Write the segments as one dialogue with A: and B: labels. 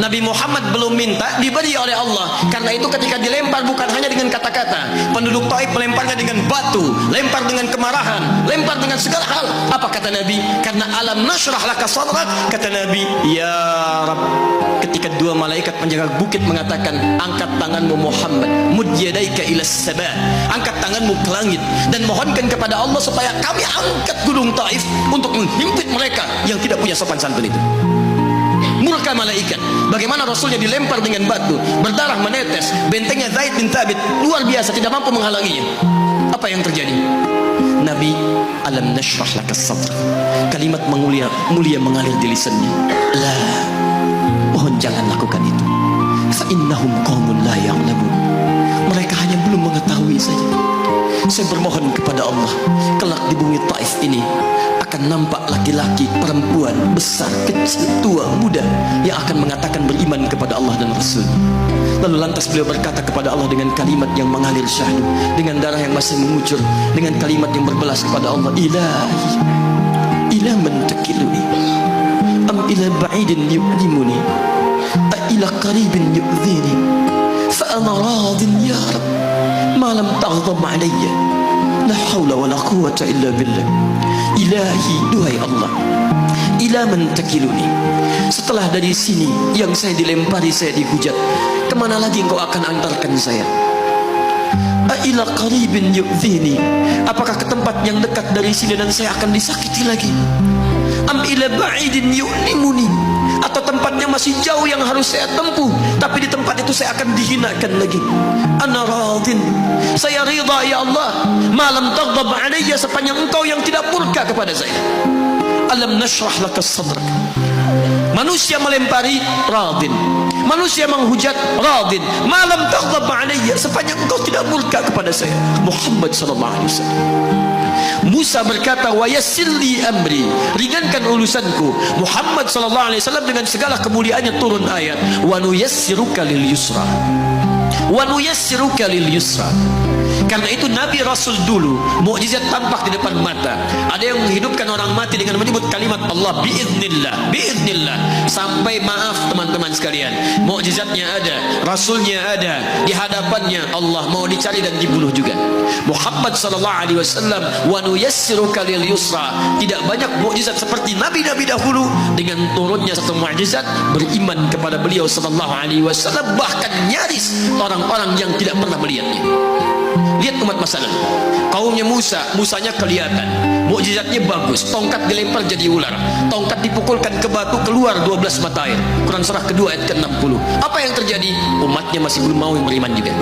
A: Nabi Muhammad belum minta, diberi oleh Allah. Karena itu ketika dilempar bukan hanya dengan kata-kata. Penduduk Taif melemparnya dengan batu, lempar dengan kemarahan, lempar dengan segala hal. Apa kata Nabi? Karena alam nashrah laka sadrak, kata Nabi, ya Rabb. Ketika dua malaikat penjaga bukit mengatakan, angkat tanganmu Muhammad, mud yadaika ilas sama, angkat tanganmu ke langit dan mohonkan kepada Allah supaya kami angkat gunung Taif untuk menghimpit mereka yang tidak punya sopan santun itu. Murka malaikat. Bagaimana Rasulnya dilempar dengan batu, berdarah menetes, bentengnya Zaid bin Thabit luar biasa, tidak mampu menghalanginya. Apa yang terjadi? Nabi, alam nashrah laka sadr, kalimat mulia mengalir di lisannya. La, mohon jangan lakukan itu. Fa innahum qaumun la ya'lamun. Mereka hanya belum mengetahui saja. Saya bermohon kepada Allah, kelak di bumi Taif ini akan nampak laki-laki, perempuan, besar, kecil, tua, muda yang akan mengatakan beriman kepada Allah dan Rasul. Lalu lantas beliau berkata kepada Allah dengan kalimat yang mengalir syahdu, dengan darah yang masih mengucur, dengan kalimat yang berbelas kepada Allah, Ilahi, ila man takiluni, am ila ba'idin yu'limuni, a ila qaribin yu'zini, fa ana radin ya Rabb, ma lam taghdab alayya, la hawla wa la quwwata illa billah. Ilahi, duhai Allah, ila man takiluni, setelah dari sini yang saya dilempari, saya dihujat, kemana lagi engkau akan antarkan saya? A ila qaribin yu'zini, apakah ke tempat yang dekat dari sini dan saya akan disakiti lagi? Am ila ba'idin yu'limuni, atau tempatnya masih jauh yang harus saya tempuh, tapi di tempat itu saya akan dihinakan lagi. Ana radin, saya ridha ya Allah, malam taghdab alayya, sepanjang engkau yang tidak murka kepada saya. Alam nashrah laka sadrak. Manusia melempari, radin. Manusia menghujat, radin. Malam taghdab alayya, sepanjang engkau tidak murka kepada saya. Muhammad sallallahu alaihi wasallam. Musa berkata, wa yassirli amri, ringankan urusanku. Muhammad sallallahu alaihi wasallam dengan segala kemuliaannya turun ayat, wa nuyassiruka lil yusra, wa nuyassiruka lil yusra. Karena itu Nabi Rasul dulu mukjizat tampak di depan mata. Ada yang menghidupkan orang mati dengan menyebut kalimat Allah, biiznillah, biiznillah. Sampai maaf teman-teman sekalian, mukjizatnya ada, Rasulnya ada, di hadapannya Allah mau dicari dan dibunuh juga. Muhammad sallallahu alaihi wasallam, wa nuyassiruka lil yusra. Tidak banyak mukjizat seperti nabi-nabi dahulu. Dengan turunnya satu mukjizat, beriman kepada beliau sallallahu alaihi wasallam, bahkan nyaris orang-orang yang tidak pernah melihatnya. Lihat umat masa lalu, kaumnya Musa, Musanya kelihatan, mukjizatnya bagus, tongkat dilempar jadi ular, tongkat dipukulkan ke batu, keluar 12 mata air. Quran surah kedua ayat ke-60. Apa yang terjadi? Umatnya masih belum mau beriman juga.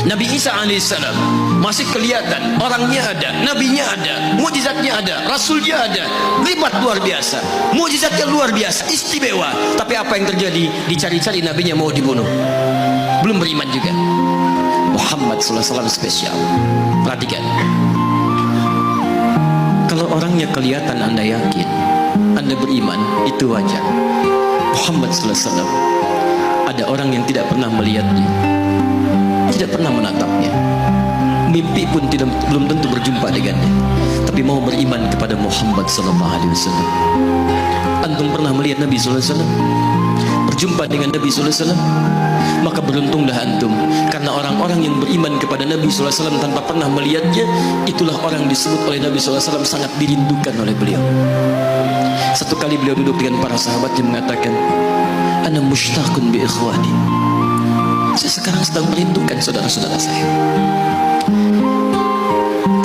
A: Nabi Isa alaihissalam masih kelihatan, orangnya ada, nabinya ada, mukjizatnya ada, rasulnya ada, hebat luar biasa, mukjizatnya luar biasa, istimewa. Tapi apa yang terjadi? Dicari-cari nabinya mau dibunuh, belum beriman juga. Muhammad sallallahu alaihi wasallam spesial. Perhatikan, kalau orangnya kelihatan Anda yakin, Anda beriman, itu wajar. Muhammad sallallahu alaihi wasallam, ada orang yang tidak pernah melihatnya, tidak pernah menatapnya, mimpi pun belum tentu berjumpa dengannya, tapi mau beriman kepada Muhammad sallallahu alaihi wasallam. Antum pernah melihat Nabi sallallahu alaihi wasallam? Berjumpa dengan Nabi sallallahu alaihi wasallam? Maka beruntunglah antum, karena orang-orang yang beriman kepada Nabi sallallahu alaihi wasallam tanpa pernah melihatnya, itulah orang disebut oleh Nabi sallallahu alaihi wasallam sangat dirindukan oleh beliau. Satu kali beliau duduk dengan para sahabatnya mengatakan, ana mushtaqun bi ikhwani, saya sekarang sedang merindukan saudara-saudara saya.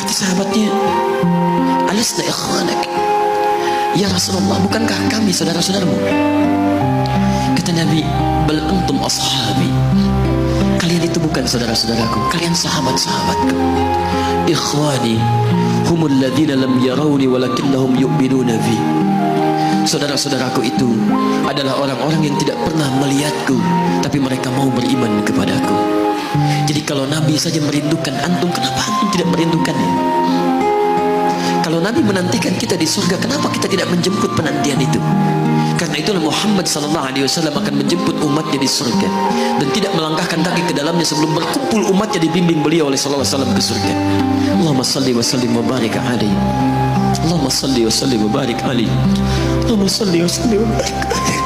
A: Kata sahabatnya, alasna ikhwanak ya Rasulullah, bukankah kami saudara-saudaramu? Kata Nabi, bal antum ashabi, kalian itu bukan saudara-saudaraku, kalian sahabat-sahabatku. Ikhwani humul ladzina lam yarawni walakinnahum yu'minuna bi. Saudara-saudaraku itu adalah orang-orang yang tidak pernah melihatku, tapi mereka mau beriman kepadaku. Jadi kalau Nabi saja merindukan antum, kenapa antum tidak merindukannya? Kalau Nabi menantikan kita di surga, kenapa kita tidak menjemput penantian itu? Karena itulah Muhammad sallallahu alaihi wasallam akan menjemput umatnya di surga dan tidak melangkahkan kaki ke dalamnya sebelum berkumpul umatnya dibimbing beliau oleh sallallahu alaihi wasallam ke surga. Allahumma salli wa sallim wa barik alaihi. Allahumma salli wa sallim wa barik alaihi. Allahumma salli wa sallim wa barik alaihi.